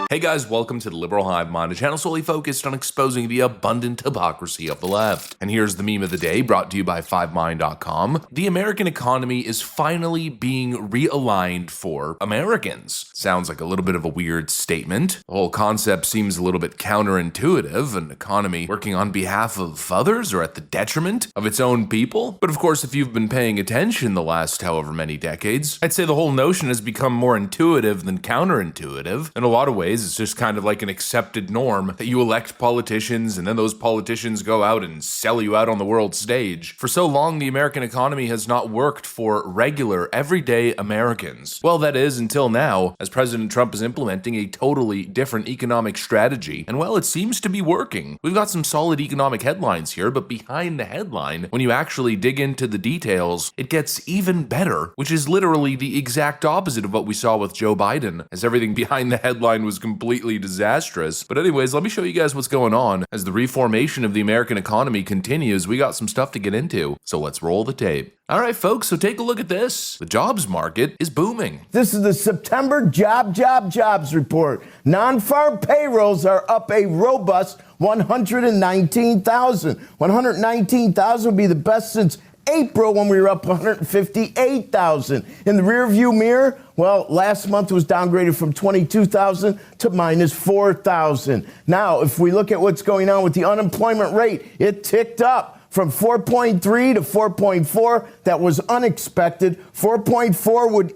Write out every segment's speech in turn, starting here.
Hey guys, welcome to the Liberal Hive Mind, a channel solely focused on exposing the abundant hypocrisy of the left. And here's the meme of the day, brought to you by FiveMind.com. The American economy is finally being realigned for Americans. Sounds like a little bit of a weird statement. The whole concept seems a little bit counterintuitive, an economy working on behalf of others or at the detriment of its own people. But of course, if you've been paying attention the last however many decades, I'd say the whole notion has become more intuitive than counterintuitive. In a lot of ways, it's just kind of like an accepted norm that you elect politicians and then those politicians go out and sell you out on the world stage. For so long, the American economy has not worked for regular, everyday Americans. Well, that is until now, as President Trump is implementing a totally different economic strategy. And well, it seems to be working. We've got some solid economic headlines here, but behind the headline, when you actually dig into the details, it gets even better, which is literally the exact opposite of what we saw with Joe Biden, as everything behind the headline was completely disastrous. But anyways, let me show you guys what's going on. As the reformation of the American economy continues, we got some stuff to get into, so let's roll the tape. All right, folks, so take a look at this. The jobs market is booming. This is the September jobs report. Non-farm payrolls are up a robust 119,000. 119,000 would be the best since April, when we were up 158,000. In the rearview mirror, well, last month was downgraded from 22,000 to minus 4,000. Now, if we look at what's going on with the unemployment rate, it ticked up from 4.3 to 4.4. That was unexpected. 4.4 would...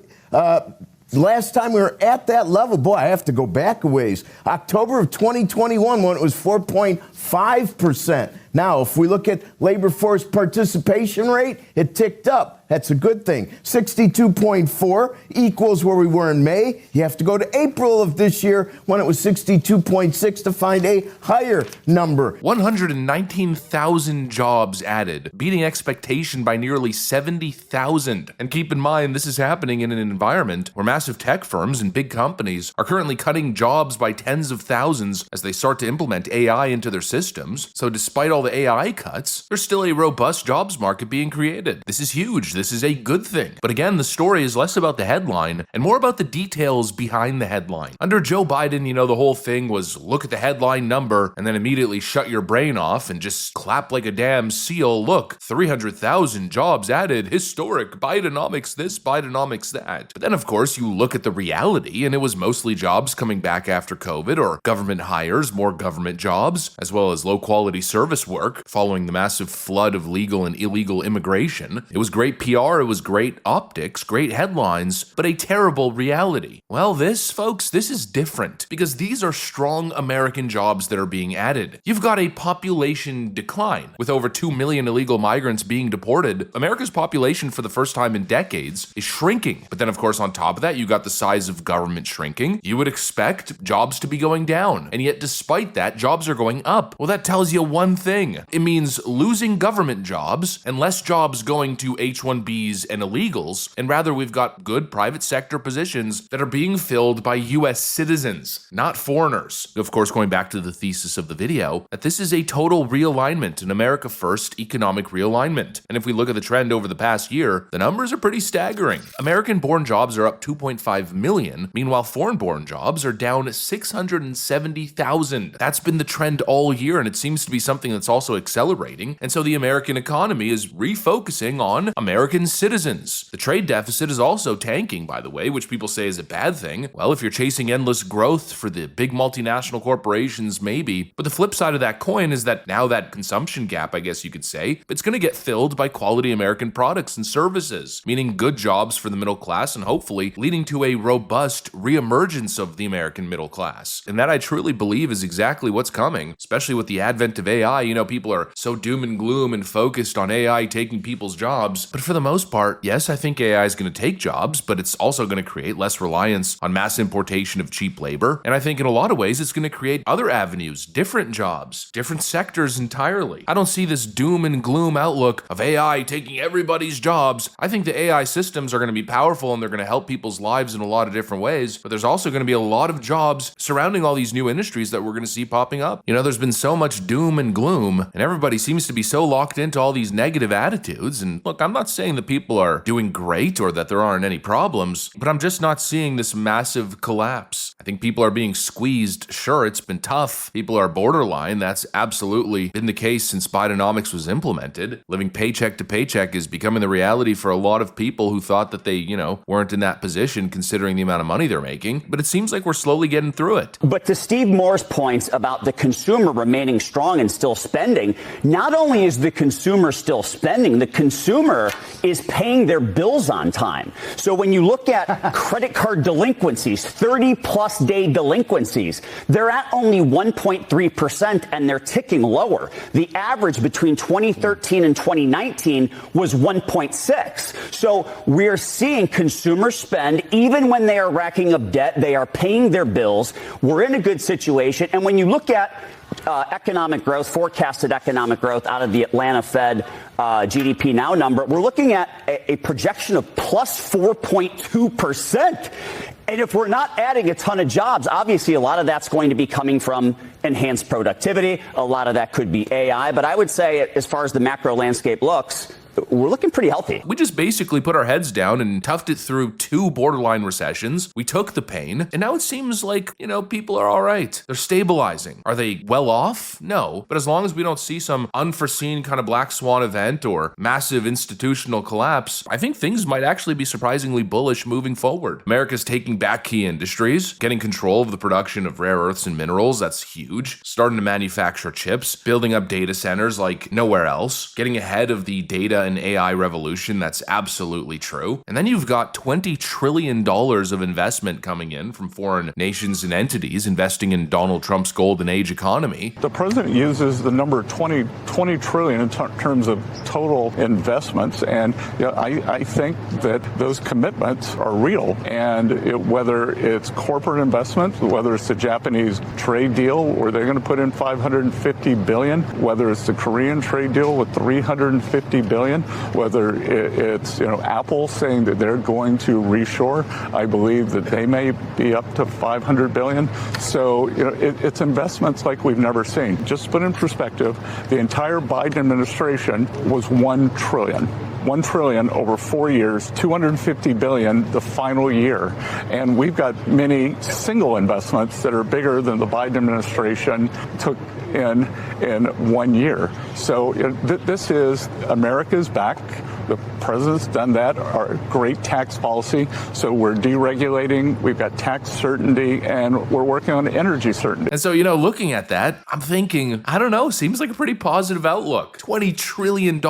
Last time we were at that level, boy, I have to go back a ways. October of 2021, when it was 4.5%. Now, if we look at labor force participation rate, it ticked up. That's a good thing. 62.4 equals where we were in May. You have to go to April of this year when it was 62.6 to find a higher number. 119,000 jobs added, beating expectation by nearly 70,000. And keep in mind, this is happening in an environment where massive tech firms and big companies are currently cutting jobs by tens of thousands as they start to implement AI into their systems. So despite all the AI cuts, there's still a robust jobs market being created. This is huge. This is a good thing. But again, the story is less about the headline and more about the details behind the headline. Under Joe Biden, the whole thing was look at the headline number and then immediately shut your brain off and just clap like a damn seal. Look, 300,000 jobs added, historic, Bidenomics this, Bidenomics that. But then, of course, you look at the reality and it was mostly jobs coming back after COVID or government hires, more government jobs, as well as low-quality service work following the massive flood of legal and illegal immigration. It was great PR, it was great optics, great headlines, but a terrible reality. Well, folks, this is different because these are strong American jobs that are being added. You've got a population decline. With over 2 million illegal migrants being deported, America's population for the first time in decades is shrinking. But then, of course, on top of that, you got the size of government shrinking. You would expect jobs to be going down. And yet, despite that, jobs are going up. Well, that tells you one thing. It means losing government jobs and less jobs going to H-1Bs and illegals, and rather we've got good private sector positions that are being filled by US citizens, not foreigners. Of course, going back to the thesis of the video, that this is a total realignment, an America First economic realignment. And if we look at the trend over the past year, the numbers are pretty staggering. American-born jobs are up 2.5 million, meanwhile foreign-born jobs are down 670,000. That's been the trend all year, and it seems to be something that's also accelerating. And so the American economy is refocusing on American citizens. The trade deficit is also tanking, by the way, which people say is a bad thing. Well, if you're chasing endless growth for the big multinational corporations, maybe. But the flip side of that coin is that now that consumption gap, I guess you could say, it's going to get filled by quality American products and services, meaning good jobs for the middle class and hopefully leading to a robust reemergence of the American middle class. And that I truly believe is exactly what's coming, especially with the advent of AI. People are so doom and gloom and focused on AI taking people's jobs. But for the most part, yes, I think AI is going to take jobs, but it's also going to create less reliance on mass importation of cheap labor. And I think in a lot of ways, it's going to create other avenues, different jobs, different sectors entirely. I don't see this doom and gloom outlook of AI taking everybody's jobs. I think the AI systems are going to be powerful and they're going to help people's lives in a lot of different ways. But there's also going to be a lot of jobs surrounding all these new industries that we're going to see popping up. There's been so much doom and gloom, and everybody seems to be so locked into all these negative attitudes. And look, I'm not saying that people are doing great or that there aren't any problems, but I'm just not seeing this massive collapse. I think people are being squeezed. Sure, it's been tough. People are borderline. That's absolutely been the case since Bidenomics was implemented. Living paycheck to paycheck is becoming the reality for a lot of people who thought that they, weren't in that position considering the amount of money they're making. But it seems like we're slowly getting through it. But to Steve Moore's points about the consumer remaining strong and still spending, not only is the consumer still spending, the consumer is paying their bills on time. So when you look at credit card delinquencies, 30-plus day delinquencies, they're at only 1.3%, and they're ticking lower. The average between 2013 and 2019 was 1.6. So we're seeing consumers spend, even when they are racking up debt, they are paying their bills. We're in a good situation. And when you look at economic growth, forecasted economic growth out of the Atlanta Fed GDP Now number, we're looking at a projection of plus 4.2%. And if we're not adding a ton of jobs, obviously a lot of that's going to be coming from enhanced productivity. A lot of that could be AI. But I would say, as far as the macro landscape looks, we're looking pretty healthy. We just basically put our heads down and toughed it through 2 borderline recessions. We took the pain, and now it seems like, people are all right. They're stabilizing. Are they well off? No. But as long as we don't see some unforeseen kind of black swan event or massive institutional collapse, I think things might actually be surprisingly bullish moving forward. America's taking back key industries, getting control of the production of rare earths and minerals. That's huge. Starting to manufacture chips, building up data centers like nowhere else, getting ahead of the data and AI revolution. That's absolutely true. And then you've got $20 trillion of investment coming in from foreign nations and entities investing in Donald Trump's golden age economy. The president uses the number 20 trillion in terms of total investments. And I think that those commitments are real. And whether it's corporate investment, whether it's the Japanese trade deal where they're going to put in $550 billion, whether it's the Korean trade deal with $350 billion, whether it's Apple saying that they're going to reshore, I believe that they may be up to $500 billion. So it's investments like we've never seen. Just to put in perspective, the entire Biden administration was $1 trillion. $1 trillion over 4 years, $250 billion the final year. And we've got many single investments that are bigger than the Biden administration took in 1 year. So this is America's back. The president's done that. Our great tax policy. So we're deregulating. We've got tax certainty, and we're working on energy certainty. And so, looking at that, I'm thinking, I don't know, seems like a pretty positive outlook. $20 trillion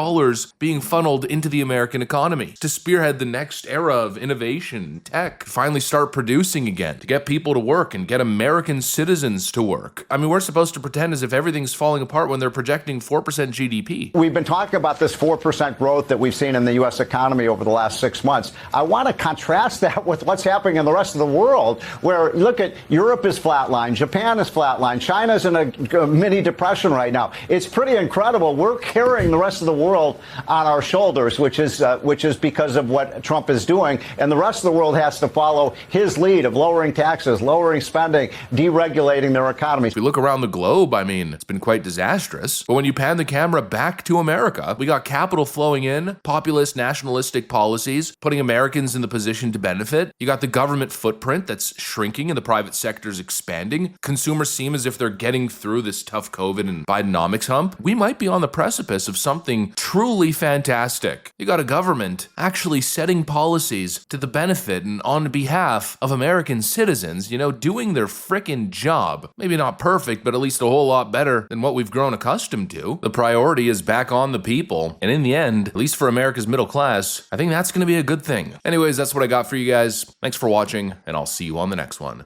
being funneled into the American economy to spearhead the next era of innovation, tech, finally start producing again, to get people to work and get American citizens to work. I mean, we're supposed to pretend as if everything's falling apart when they're projecting 4% GDP. We've been talking about this 4% growth that we've seen in the U.S. economy over the last 6 months. I want to contrast that with what's happening in the rest of the world, where, look at Europe is flatlined, Japan is flatlined, China's in a mini depression right now. It's pretty incredible. We're carrying the rest of the world on our shoulders, which is because of what Trump is doing. And the rest of the world has to follow his lead of lowering taxes, lowering spending, deregulating their economy. If we look around the globe, I mean, it's been quite disastrous. But when you pan the camera back to America, we got capital flowing in, populist nationalistic policies, putting Americans in the position to benefit. You got the government footprint that's shrinking and the private sector's expanding. Consumers seem as if they're getting through this tough COVID and Bidenomics hump. We might be on the precipice of something truly fantastic. You got a government actually setting policies to the benefit and on behalf of American citizens, doing their frickin' job. Maybe not perfect, but at least a whole lot better than what we've grown accustomed to. The priority is back on the people. And in the end, at least for America's middle class, I think that's going to be a good thing. Anyways, that's what I got for you guys. Thanks for watching, and I'll see you on the next one.